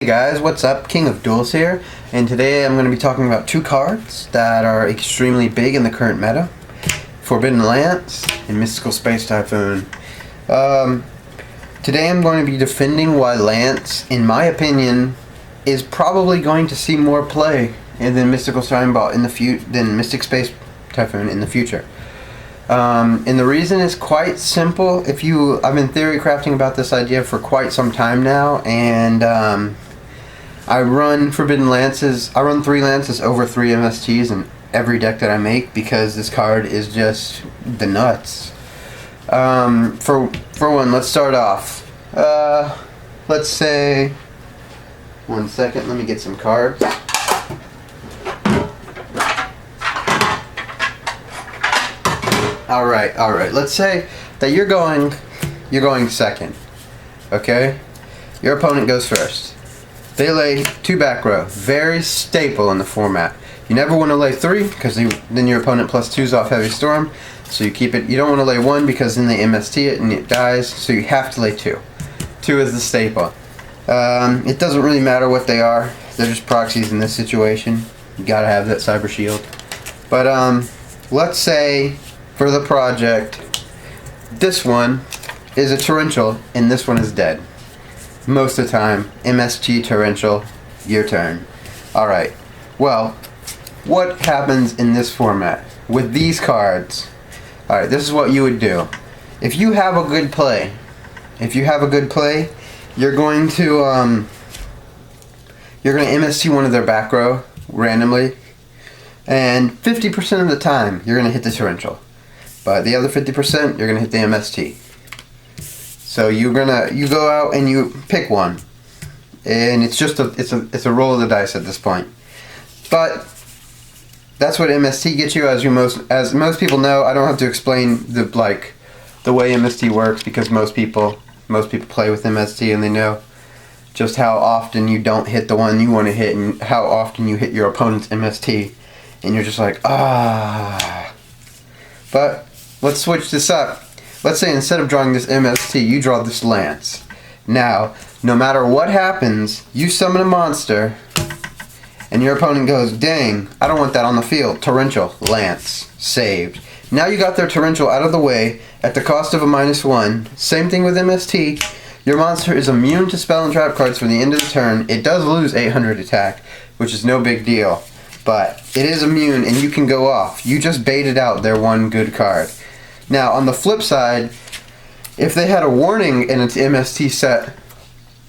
Hey guys, what's up? King of Duels here, and today I'm going to be talking about two cards that are extremely big in the current meta. Forbidden Lance and Mystical Space Typhoon. Today I'm going to be defending why Lance, in my opinion, is probably going to see more play than Mystical Steinball than Mystic Space Typhoon in the future. And the reason is quite simple. I've been theory crafting about this idea for quite some time now, and I run Forbidden Lances. I run 3 Lances over 3 MSTs in every deck that I make because this card is just the nuts. For one, let's start off. Let's say, 1 second. Let me get some cards. All right. Let's say that you're going second. Okay, your opponent goes first. They lay 2 back row. Very staple in the format. You never want to lay 3 because then your opponent +2s off Heavy Storm. So you keep it. You don't want to lay 1 because then they MST it and it dies. So you have to lay 2. 2 is the staple. It doesn't really matter what they are. They're just proxies in this situation. You gotta have that Cyber Shield. But let's say for the project, this one is a torrential and this one is dead. Most of the time, MST torrential, your turn. Alright, well, what happens in this format with these cards? Alright, this is what you would do. If you have a good play, you're going to MST one of their back row randomly, and 50% of the time you're going to hit the torrential. But the other 50%, you're gonna hit the MST. So you go out and you pick one, and it's a roll of the dice at this point. But that's what MST gets you, as most people know. I don't have to explain the way MST works because most people play with MST and they know just how often you don't hit the one you want to hit and how often you hit your opponent's MST, and you're just like, ah. But let's switch this up. Let's say instead of drawing this MST, you draw this Lance. Now, no matter what happens, you summon a monster, and your opponent goes, dang, I don't want that on the field. Torrential, Lance, saved. Now you got their Torrential out of the way at the cost of a -1. Same thing with MST. Your monster is immune to spell and trap cards for the end of the turn. It does lose 800 attack, which is no big deal. But it is immune and you can go off. You just baited out their one good card. Now on the flip side, if they had a warning in its MST set,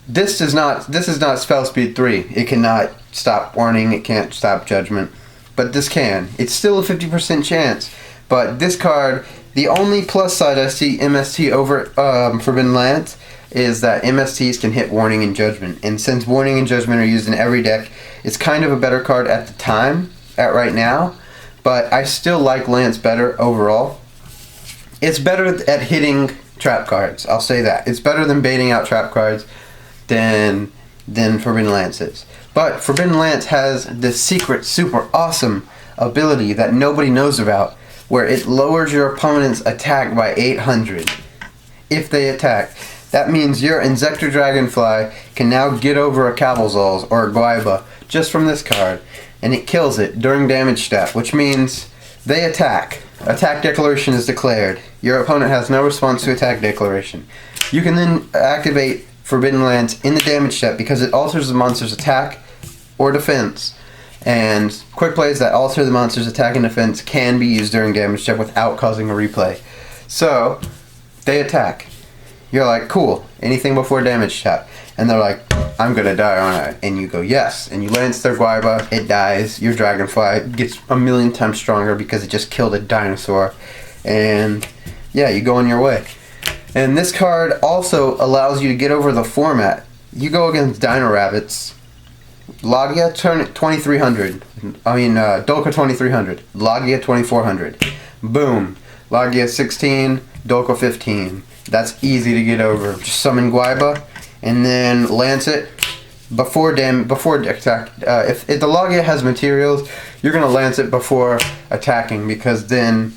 this is not spell speed 3. It cannot stop warning, it can't stop judgment. But this can. It's still a 50% chance. But this card, the only plus side I see MST over Forbidden Lance is that MSTs can hit warning and judgment. And since warning and judgment are used in every deck, it's kind of a better card at the time, right now, but I still like Lance better overall. It's better at hitting trap cards, I'll say that. It's better than baiting out trap cards than Forbidden Lance is. But Forbidden Lance has this secret, super awesome ability that nobody knows about, where it lowers your opponent's attack by 800 if they attack. That means your Inzektor Dragonfly can now get over a Cabalzals or a Guaiba just from this card, and it kills it during damage step, which means they attack. Attack declaration is declared. Your opponent has no response to attack declaration. You can then activate Forbidden Lance in the damage step because it alters the monster's attack or defense, and quick plays that alter the monster's attack and defense can be used during damage step without causing a replay. So they attack. You're like, cool, anything before damage step. And they're like, I'm gonna die, aren't I? And you go, yes. And you lance their Guaiba, it dies. Your Dragonfly gets a million times stronger because it just killed a dinosaur. And yeah, you go on your way. And this card also allows you to get over the format. You go against Dino Rabbits. Logia 2300. Dolka 2300. Logia 2400. Boom. Logia 16, Dolka 15. That's easy to get over. Just summon Guaiba and then lance it before attack. If the Logia has materials, you're gonna lance it before attacking because then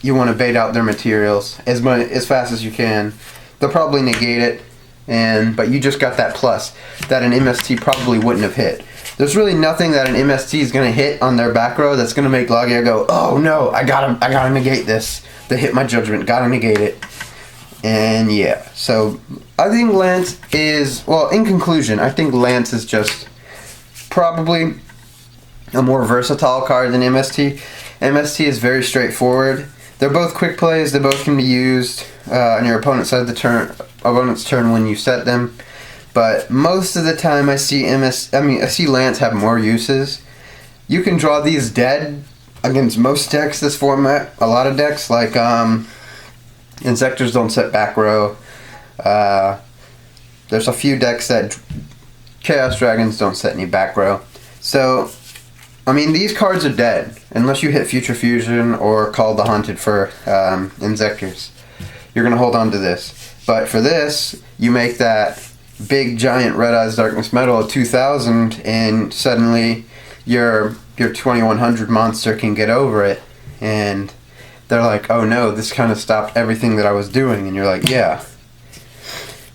you want to bait out their materials as fast as you can. They'll probably negate it, but you just got that plus that an MST probably wouldn't have hit. There's really nothing that an MST is going to hit on their back row that's going to make Yugioh go, oh no, I gotta negate this. They hit my judgment, gotta negate it. And yeah, so I think Lance is, well, in conclusion, I think Lance is just probably a more versatile card than MST. MST is very straightforward. They're both quick plays. They both can be used on your opponent's side of the opponent's turn when you set them. But most of the time, I see Lance have more uses. You can draw these dead against most decks this format. A lot of decks like Insectors don't set back row. There's a few decks that Chaos Dragons don't set any back row. So, I mean, these cards are dead unless you hit Future Fusion or Call the Haunted for Insectors. You're gonna hold on to this. But for this, you make that big giant Red Eyes Darkness Metal at 2,000, and suddenly your 2100 monster can get over it, and they're like, oh no, this kind of stopped everything that I was doing, and you're like, yeah.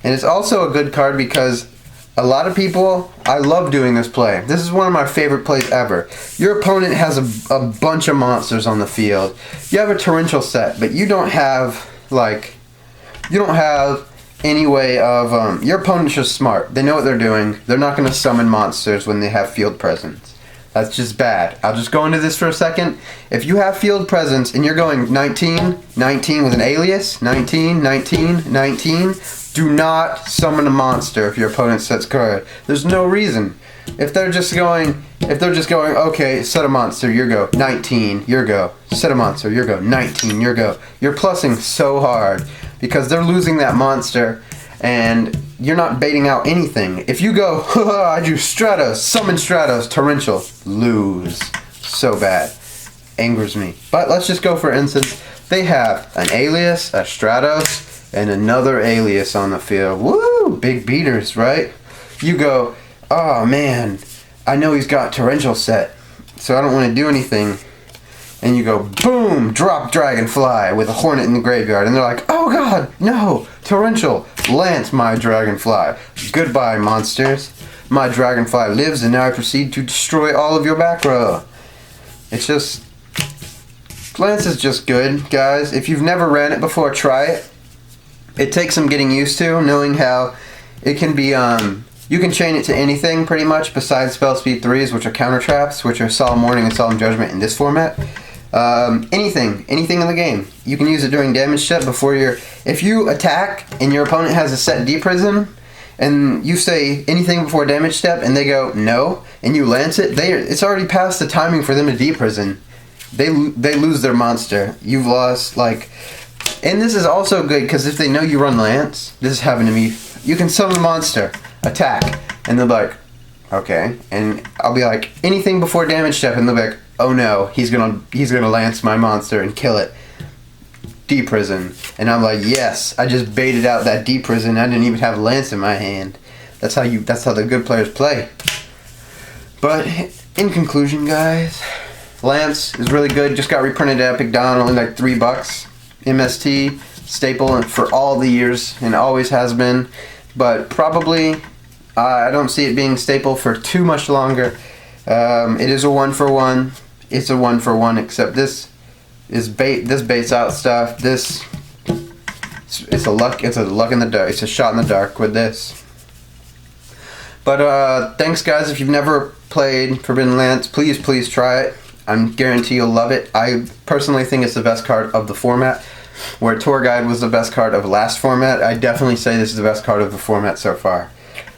And it's also a good card because a lot of people, I love doing this play. This is one of my favorite plays ever. Your opponent has a bunch of monsters on the field. You have a torrential set, but you don't have any way of, your opponent's just smart. They know what they're doing. They're not going to summon monsters when they have field presence. That's just bad. I'll just go into this for a second. If you have field presence and you're going 19, 19 with an alias, 19, 19, 19, do not summon a monster if your opponent sets card. There's no reason. If they're just going, okay, set a monster, your go, 19, your go, set a monster, your go, 19, your go. You're plussing so hard because they're losing that monster and you're not baiting out anything. If you go, I do Stratos, summon Stratos, torrential, lose. So bad. Angers me. But let's just go for instance. They have an alias, a Stratos, and another alias on the field. Woo! Big beaters, right? You go, oh man, I know he's got torrential set, so I don't want to do anything. And you go, boom, drop Dragonfly with a Hornet in the graveyard. And they're like, oh god, no, torrential, Lance my Dragonfly. Goodbye, monsters. My Dragonfly lives and now I proceed to destroy all of your back row. It's just, Lance is just good, guys. If you've never ran it before, try it. It takes some getting used to, knowing how it can be, you can chain it to anything pretty much besides spell speed 3s, which are counter traps, which are Solemn Warning and Solemn Judgment in this format. Anything in the game. You can use it during damage step before if you attack and your opponent has a set D-Prism and you say anything before damage step and they go no and you lance it, it's already past the timing for them to D-Prison. They lose their monster. You've lost, like, and this is also good because if they know you run lance, this is happened to me, you can summon a monster, attack, and they'll be like, okay, and I'll be like, anything before damage step, and they'll be like, oh no, he's gonna lance my monster and kill it. D-Prison. And I'm like, yes, I just baited out that D-Prison. I didn't even have lance in my hand. That's how the good players play. But in conclusion, guys, Lance is really good. Just got reprinted at Epic Don, only like $3. MST staple for all the years and always has been. But probably I don't see it being staple for too much longer. It is a 1-for-1. It's a 1-for-1, except this is bait. This baits out stuff. It's a luck in the dark. It's a shot in the dark with this. But thanks, guys. If you've never played Forbidden Lance, please try it. I guarantee you'll love it. I personally think it's the best card of the format. Where Tour Guide was the best card of last format, I definitely say this is the best card of the format so far.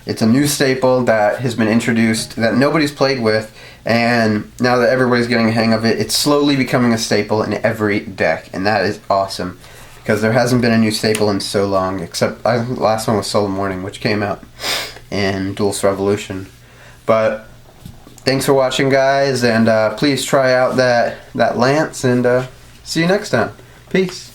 It's a new staple that has been introduced that nobody's played with, and now that everybody's getting a hang of it, it's slowly becoming a staple in every deck, and that is awesome because there hasn't been a new staple in so long, except I think the last one was Solemn Warning, which came out in Duelist Revolution. But thanks for watching, guys, and please try out that Lance, and see you next time. Peace.